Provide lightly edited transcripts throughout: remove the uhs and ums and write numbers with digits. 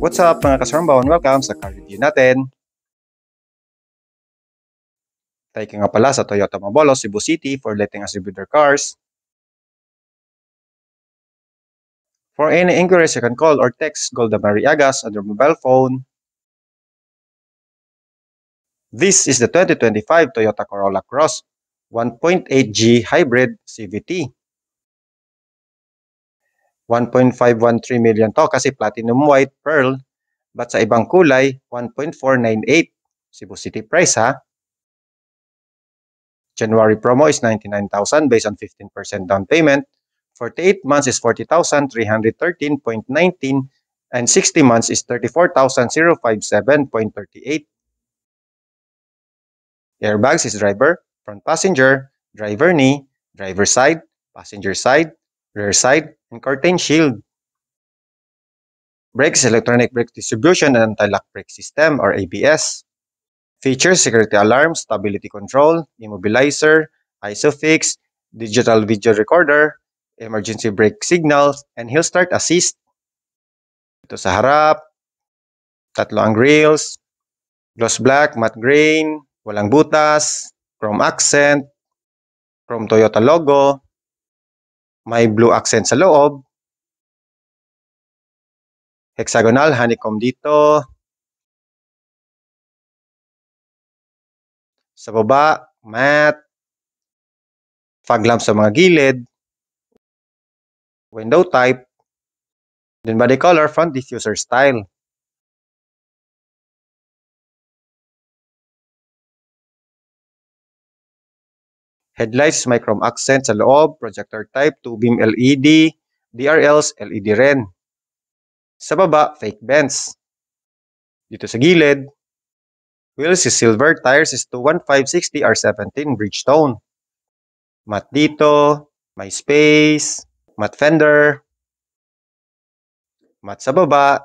What's up mga kasaramba and welcome sa car review natin. Tayo nga pala sa Toyota Malolos, Cebu City for letting us review their cars. For any inquiries, you can call or text Golda Mariagas on your mobile phone. This is the 2025 Toyota Corolla Cross 1.8G Hybrid CVT. 1.513 million to kasi platinum white pearl, but sa ibang kulay 1.498 Cebu City price ha. January promo is 99,000 based on 15% down payment. 48 months is 40,313.19 and 60 months is 34,057.38. Airbags is driver, front passenger, driver knee, driver side, passenger side, rear side, and curtain shield. Brakes, electronic brake distribution and anti-lock brake system or ABS. Features, security alarm, stability control, immobilizer, ISOFIX, digital video recorder, emergency brake signals, and hill start assist. Ito sa harap, tatlo ang grills, gloss black, matte grain, walang butas, chrome accent, chrome Toyota logo, may blue accent sa loob, hexagonal honeycomb dito, sa baba, matte, fog lamp sa mga gilid, window type, then body color, front diffuser style. Headlights, may chrome accent sa loob, projector type, 2-beam LED, DRLs, LED rin. Sa baba, fake vents. Dito sa gilid, wheels is silver, tires is 215/60 R17 Bridgestone. Matte dito, may space, matte fender, matte sa baba,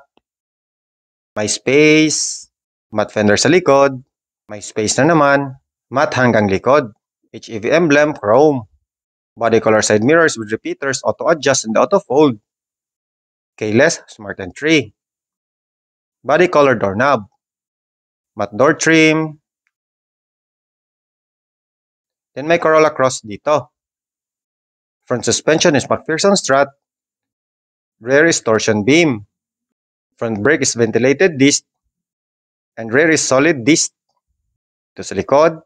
may space, matte fender sa likod, may space na naman, matte hanggang likod. HEV emblem, chrome. Body color side mirrors with repeaters, auto adjust and auto fold. Keyless, smart entry. Body color doorknob. Matte door trim. Then may Corolla Cross dito. Front suspension is McPherson strut. Rear is torsion beam. Front brake is ventilated disc. And rear is solid disc. Ito sa likod.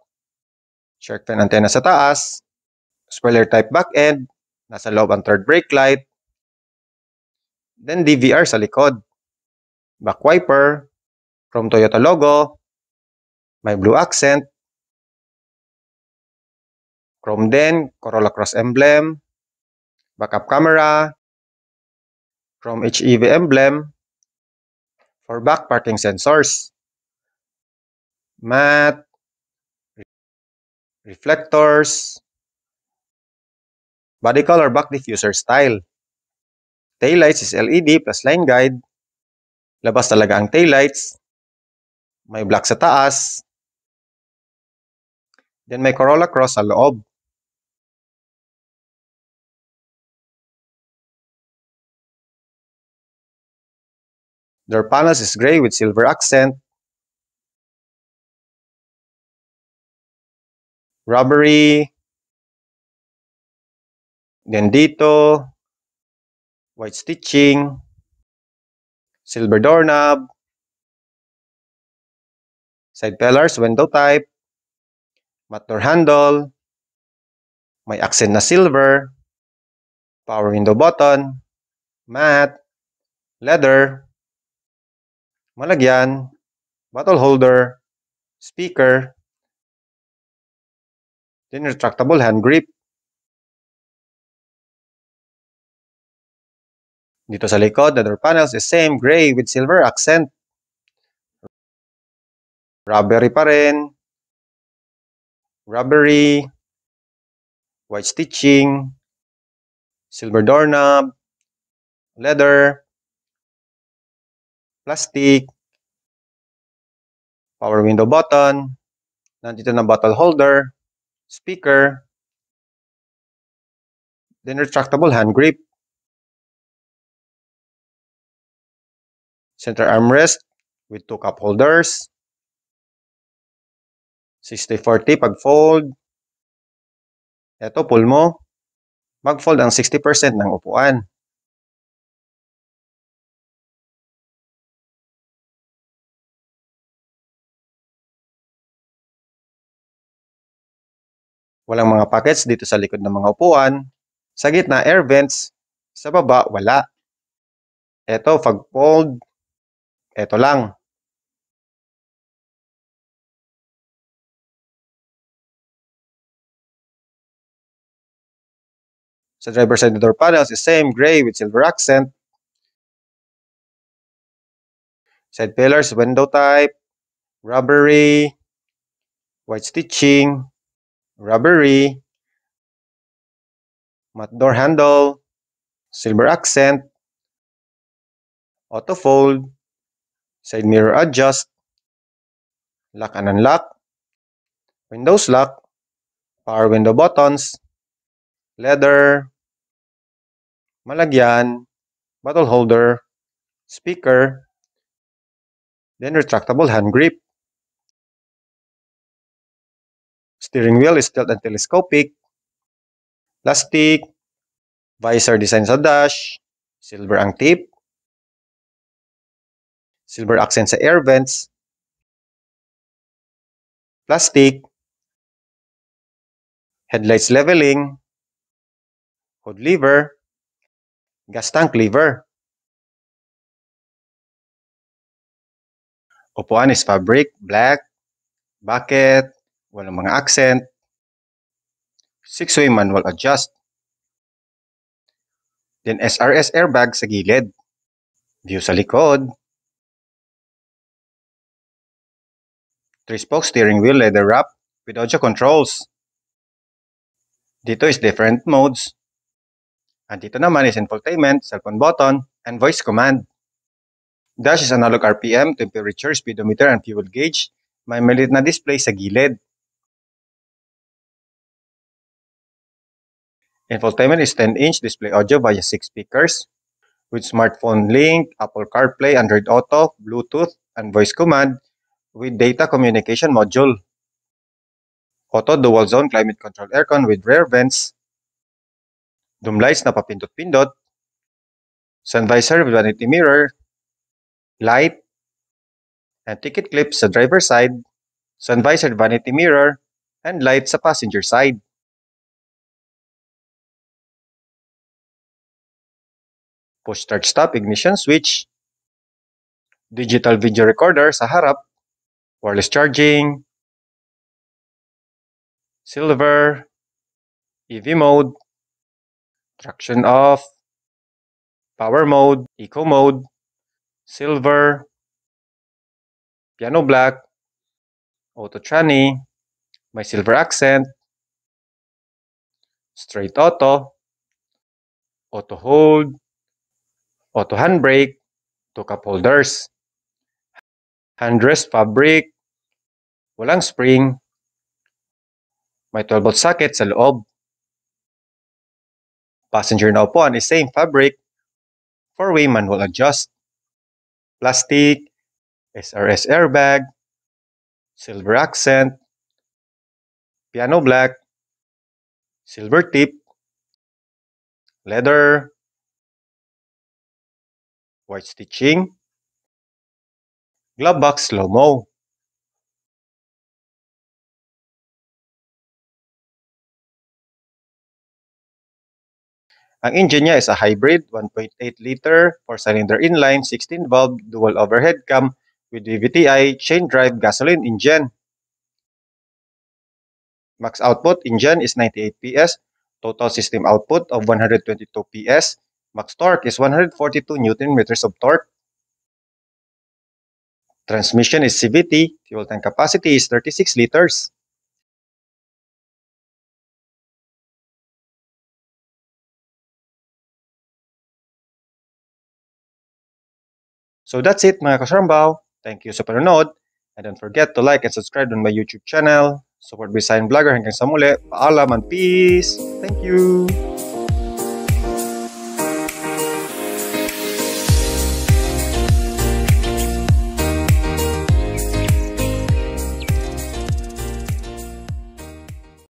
Shark fin antenna sa taas. Spoiler type back end. Nasa loob ang third brake light. Then DVR sa likod. Back wiper. Chrome Toyota logo. May blue accent. Chrome din. Corolla Cross emblem. Backup camera. Chrome HEV emblem. For back parking sensors. Matte. Reflectors. Body color back diffuser style. Taillights is LED plus line guide. Labas talaga ang taillights. May black sa taas. Then may Corolla Cross sa loob. Door panels is gray with silver accent. Rubbery. Then dito, white stitching, silver doorknob, side pillars, window type, matte door handle, may accent na silver, power window button, matte, leather, malagyan, bottle holder, speaker, then retractable hand grip. Dito sa likod, the door panels is same, gray with silver accent. Rubbery pa rin. Rubbery. White stitching. Silver doorknob. Leather. Plastic. Power window button. Nandito na bottle holder. Speaker. Then retractable hand grip. Center armrest with 2 cup holders. 60-40 pag fold. Ito, pull mo. Mag-fold ang 60% ng upuan. Walang mga pockets dito sa likod ng mga upuan. Sa gitna, air vents. Sa baba, wala. Ito, pag fold, ito lang. Sa driver side door panels is same, gray with silver accent. Side pillars, window type, rubbery, white stitching, rubbery, matte door handle, silver accent, auto fold, side mirror adjust, lock and unlock, windows lock, power window buttons, leather, malagyan, bottle holder, speaker, then retractable hand grip. Steering wheel is tilt and telescopic, plastic, visor design sa dash, silver ang tip, silver accent sa air vents, plastic, headlights leveling, hood lever, gas tank lever. Upuan is fabric, black, bucket, walang mga accent, 6-way manual adjust. Then SRS airbag sa gilid. View sa likod. 3-spoke steering wheel leather wrap with audio controls. Dito is different modes. And dito naman is infotainment, cellphone button, and voice command. Dash is analog RPM, temperature, speedometer, and fuel gauge. May maliit na display sa gilid. Infotainment is 10-inch display audio via 6 speakers with smartphone link, Apple CarPlay, Android Auto, Bluetooth, and voice command with data communication module. Auto dual zone climate control aircon with rear vents. Doom lights na papindot-pindot. Sun visor with vanity mirror. Light. And ticket clips sa driver side. Sun visor, vanity mirror. And light sa passenger side. Push start stop ignition switch. Digital video recorder sa harap. Wireless charging. Silver. EV mode. Traction off. Power mode. Eco mode. Silver. Piano black. Auto tranny. May silver accent. Straight auto. Auto hold. Auto handbrake. 2 cup holders. Handrest fabric. Walang spring. May 12-volt socket sa loob. Passenger na upuan is same fabric. 4-way manual adjust. Plastic. SRS airbag. Silver accent. Piano black. Silver tip. Leather. White stitching. Glove box slow-mo. Ang engine niya is a hybrid 1.8 liter 4-cylinder inline 16 valve dual overhead cam with VVTi chain drive gasoline engine. Max output engine is 98 PS, total system output of 122 PS. Max torque is 142 Nm of torque. Transmission is CVT, fuel tank capacity is 36 liters. So that's it mga kasarambaw. Thank you sa panonood. And don't forget to like and subscribe on my YouTube channel. Support Bisayan Vlogger hanggang sa muli. Paalam and peace. Thank you.